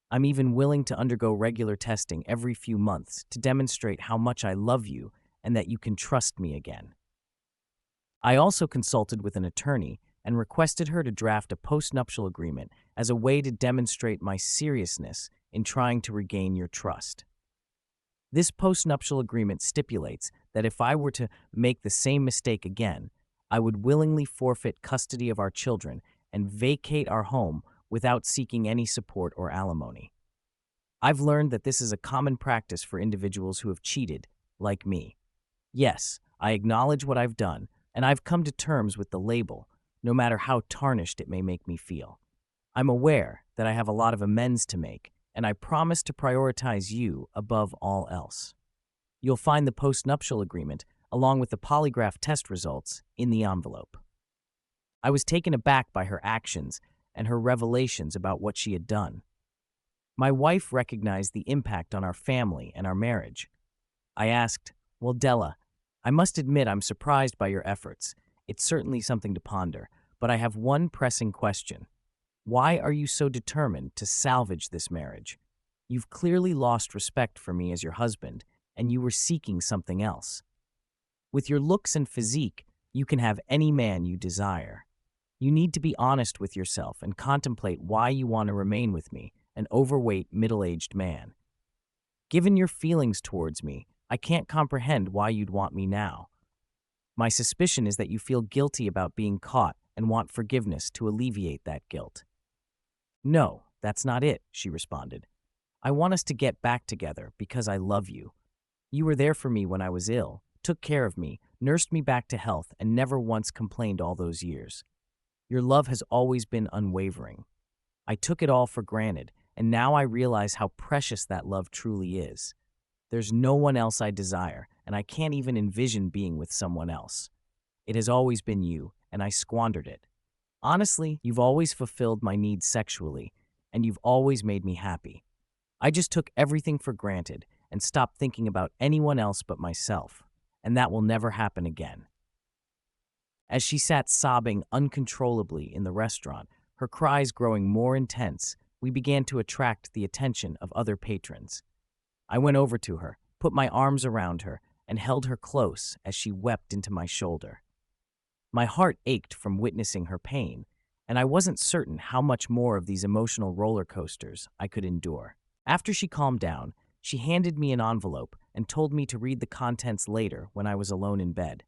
I'm even willing to undergo regular testing every few months to demonstrate how much I love you and that you can trust me again." I also consulted with an attorney and requested her to draft a postnuptial agreement as a way to demonstrate my seriousness in trying to regain your trust. This postnuptial agreement stipulates that if I were to make the same mistake again, I would willingly forfeit custody of our children and vacate our home without seeking any support or alimony. I've learned that this is a common practice for individuals who have cheated, like me. Yes, I acknowledge what I've done, and I've come to terms with the label, no matter how tarnished it may make me feel. I'm aware that I have a lot of amends to make, and I promise to prioritize you above all else. You'll find the postnuptial agreement, along with the polygraph test results, in the envelope. I was taken aback by her actions and her revelations about what she had done. My wife recognized the impact on our family and our marriage. I asked, "Well, Della, I must admit I'm surprised by your efforts. It's certainly something to ponder, but I have one pressing question. Why are you so determined to salvage this marriage? You've clearly lost respect for me as your husband, and you were seeking something else. With your looks and physique, you can have any man you desire. You need to be honest with yourself and contemplate why you want to remain with me, an overweight, middle-aged man. Given your feelings towards me, I can't comprehend why you'd want me now. My suspicion is that you feel guilty about being caught and want forgiveness to alleviate that guilt." "No, that's not it," she responded. "I want us to get back together because I love you. You were there for me when I was ill, took care of me, nursed me back to health, and never once complained all those years. Your love has always been unwavering. I took it all for granted, and now I realize how precious that love truly is. There's no one else I desire, and I can't even envision being with someone else. It has always been you, and I squandered it. Honestly, you've always fulfilled my needs sexually, and you've always made me happy. I just took everything for granted and stopped thinking about anyone else but myself, and that will never happen again." As she sat sobbing uncontrollably in the restaurant, her cries growing more intense, we began to attract the attention of other patrons. I went over to her, put my arms around her, and held her close as she wept into my shoulder. My heart ached from witnessing her pain, and I wasn't certain how much more of these emotional roller coasters I could endure. After she calmed down, she handed me an envelope and told me to read the contents later when I was alone in bed.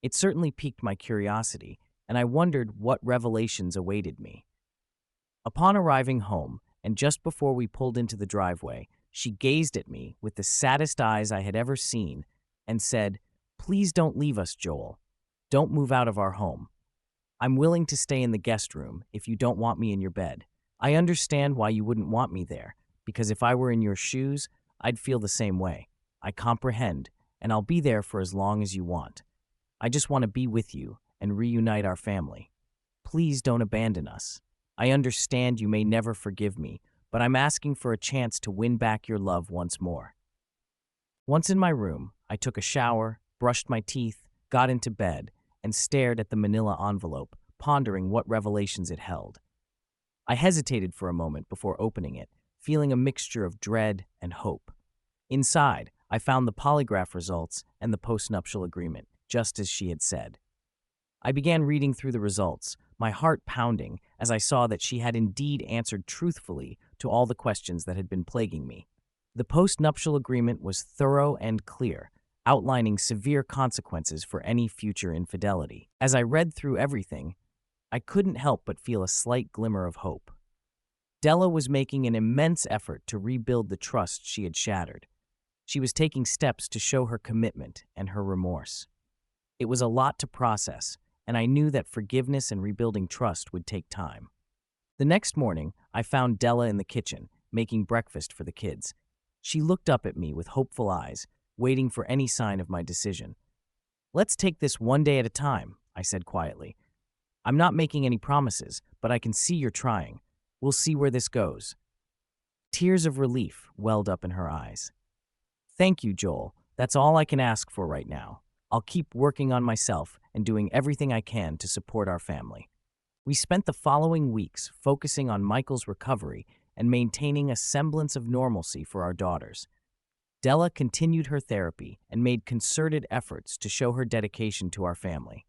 It certainly piqued my curiosity, and I wondered what revelations awaited me. Upon arriving home, and just before we pulled into the driveway, she gazed at me with the saddest eyes I had ever seen and said, "Please don't leave us, Joel. Don't move out of our home. I'm willing to stay in the guest room if you don't want me in your bed. I understand why you wouldn't want me there, because if I were in your shoes, I'd feel the same way. I comprehend, and I'll be there for as long as you want. I just want to be with you and reunite our family. Please don't abandon us. I understand you may never forgive me, but I'm asking for a chance to win back your love once more." Once in my room, I took a shower, brushed my teeth, got into bed, and stared at the manila envelope, pondering what revelations it held. I hesitated for a moment before opening it, feeling a mixture of dread and hope. Inside, I found the polygraph results and the postnuptial agreement, just as she had said. I began reading through the results, my heart pounding as I saw that she had indeed answered truthfully to all the questions that had been plaguing me. The postnuptial agreement was thorough and clear, outlining severe consequences for any future infidelity. As I read through everything, I couldn't help but feel a slight glimmer of hope. Della was making an immense effort to rebuild the trust she had shattered. She was taking steps to show her commitment and her remorse. It was a lot to process, and I knew that forgiveness and rebuilding trust would take time. The next morning, I found Della in the kitchen, making breakfast for the kids. She looked up at me with hopeful eyes, waiting for any sign of my decision. "Let's take this one day at a time," I said quietly. "I'm not making any promises, but I can see you're trying. We'll see where this goes." Tears of relief welled up in her eyes. "Thank you, Joel. That's all I can ask for right now. I'll keep working on myself and doing everything I can to support our family." We spent the following weeks focusing on Michael's recovery and maintaining a semblance of normalcy for our daughters. Della continued her therapy and made concerted efforts to show her dedication to our family.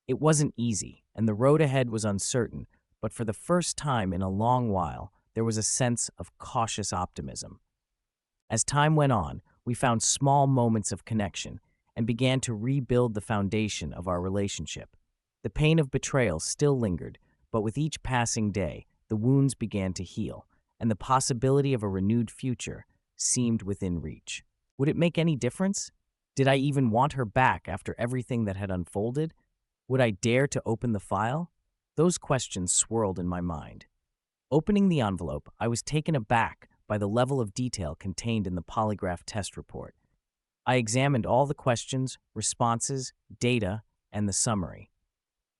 It wasn't easy, and the road ahead was uncertain, but for the first time in a long while, there was a sense of cautious optimism. As time went on, we found small moments of connection and began to rebuild the foundation of our relationship. The pain of betrayal still lingered, but with each passing day, the wounds began to heal, and the possibility of a renewed future seemed within reach. Would it make any difference? Did I even want her back after everything that had unfolded? Would I dare to open the file? Those questions swirled in my mind. Opening the envelope, I was taken aback by the level of detail contained in the polygraph test report. I examined all the questions, responses, data, and the summary.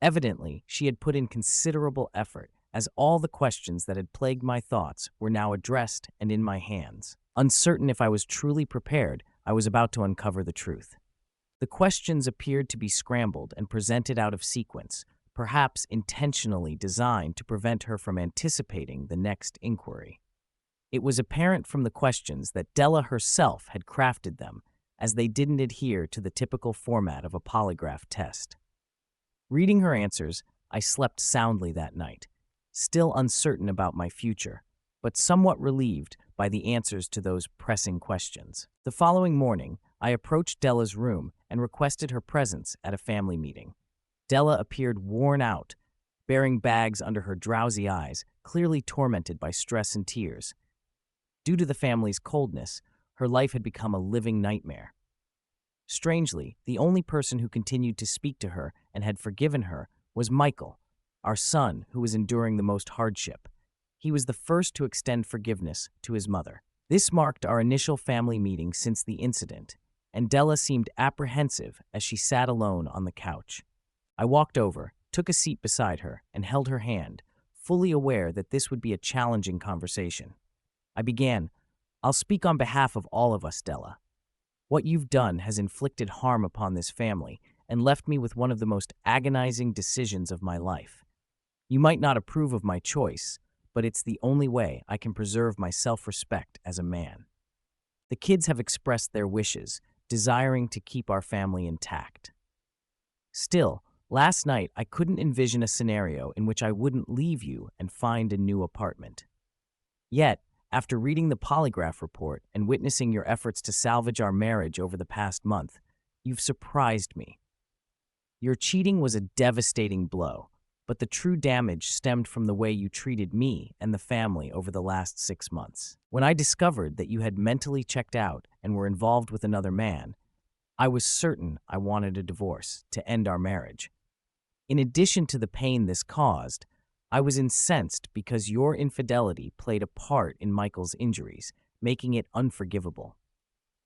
Evidently, she had put in considerable effort, as all the questions that had plagued my thoughts were now addressed and in my hands. Uncertain if I was truly prepared, I was about to uncover the truth. The questions appeared to be scrambled and presented out of sequence, perhaps intentionally designed to prevent her from anticipating the next inquiry. It was apparent from the questions that Della herself had crafted them, as they didn't adhere to the typical format of a polygraph test. Reading her answers, I slept soundly that night, still uncertain about my future, but somewhat relieved by the answers to those pressing questions. The following morning, I approached Della's room and requested her presence at a family meeting. Della appeared worn out, bearing bags under her drowsy eyes, clearly tormented by stress and tears. Due to the family's coldness, her life had become a living nightmare. Strangely, the only person who continued to speak to her and had forgiven her was Michael, our son, who was enduring the most hardship. He was the first to extend forgiveness to his mother. This marked our initial family meeting since the incident, and Della seemed apprehensive as she sat alone on the couch. I walked over, took a seat beside her, and held her hand, fully aware that this would be a challenging conversation. I began, "I'll speak on behalf of all of us, Della. What you've done has inflicted harm upon this family and left me with one of the most agonizing decisions of my life. You might not approve of my choice, but it's the only way I can preserve my self-respect as a man. The kids have expressed their wishes, desiring to keep our family intact. Still, last night I couldn't envision a scenario in which I wouldn't leave you and find a new apartment. Yet, after reading the polygraph report and witnessing your efforts to salvage our marriage over the past month, you've surprised me. Your cheating was a devastating blow, but the true damage stemmed from the way you treated me and the family over the last 6 months. When I discovered that you had mentally checked out and were involved with another man, I was certain I wanted a divorce to end our marriage. In addition to the pain this caused, I was incensed because your infidelity played a part in Michael's injuries, making it unforgivable.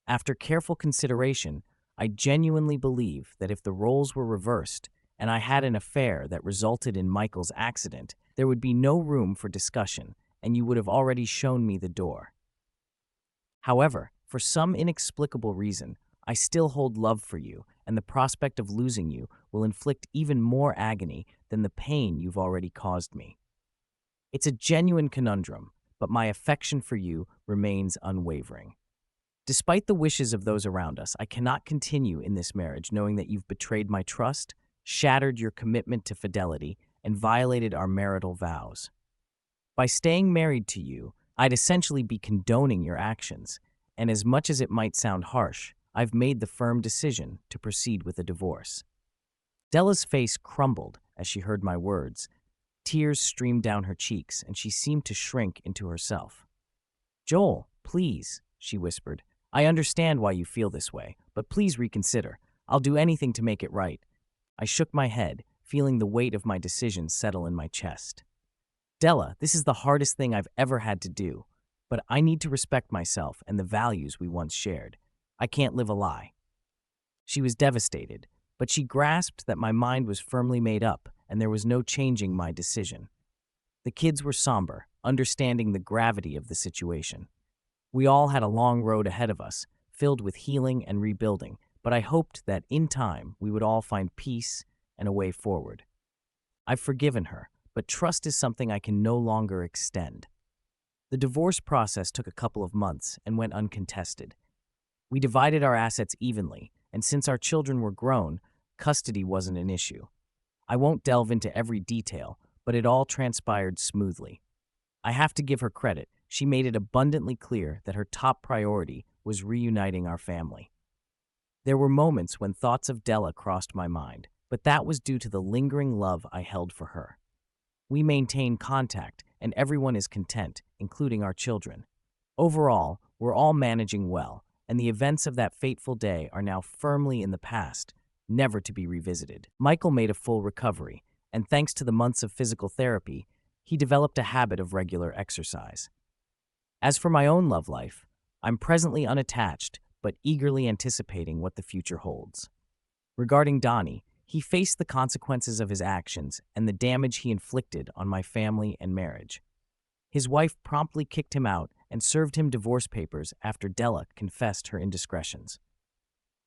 After careful consideration, I genuinely believe that if the roles were reversed and I had an affair that resulted in Michael's accident, there would be no room for discussion, and you would have already shown me the door. However, for some inexplicable reason, I still hold love for you, and the prospect of losing you will inflict even more agony than the pain you've already caused me. It's a genuine conundrum, but my affection for you remains unwavering. Despite the wishes of those around us, I cannot continue in this marriage knowing that you've betrayed my trust, shattered your commitment to fidelity, and violated our marital vows. By staying married to you, I'd essentially be condoning your actions, and as much as it might sound harsh, I've made the firm decision to proceed with a divorce." Della's face crumbled as she heard my words. Tears streamed down her cheeks, and she seemed to shrink into herself. "Joel, please," she whispered. "I understand why you feel this way, but please reconsider. I'll do anything to make it right." I shook my head, feeling the weight of my decision settle in my chest. "Della, this is the hardest thing I've ever had to do, but I need to respect myself and the values we once shared. I can't live a lie." She was devastated, but she grasped that my mind was firmly made up and there was no changing my decision. The kids were somber, understanding the gravity of the situation. We all had a long road ahead of us, filled with healing and rebuilding, but I hoped that in time we would all find peace and a way forward. I've forgiven her, but trust is something I can no longer extend. The divorce process took a couple of months and went uncontested. We divided our assets evenly, and since our children were grown, custody wasn't an issue. I won't delve into every detail, but it all transpired smoothly. I have to give her credit. She made it abundantly clear that her top priority was reuniting our family. There were moments when thoughts of Della crossed my mind, but that was due to the lingering love I held for her. We maintain contact, and everyone is content, including our children. Overall, we're all managing well, and the events of that fateful day are now firmly in the past, never to be revisited. Michael made a full recovery, and thanks to the months of physical therapy, he developed a habit of regular exercise. As for my own love life, I'm presently unattached, but eagerly anticipating what the future holds. Regarding Donnie, he faced the consequences of his actions and the damage he inflicted on my family and marriage. His wife promptly kicked him out and served him divorce papers after Della confessed her indiscretions.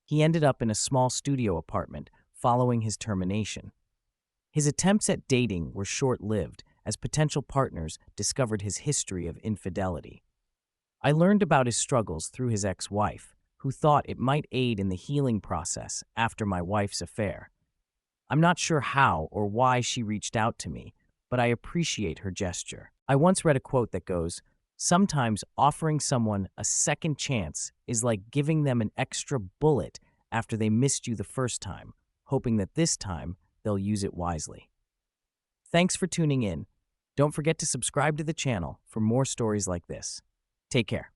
He ended up in a small studio apartment following his termination. His attempts at dating were short-lived as potential partners discovered his history of infidelity. I learned about his struggles through his ex-wife, who thought it might aid in the healing process after my wife's affair. I'm not sure how or why she reached out to me, but I appreciate her gesture. I once read a quote that goes, "Sometimes offering someone a second chance is like giving them an extra bullet after they missed you the first time, hoping that this time they'll use it wisely." Thanks for tuning in. Don't forget to subscribe to the channel for more stories like this. Take care.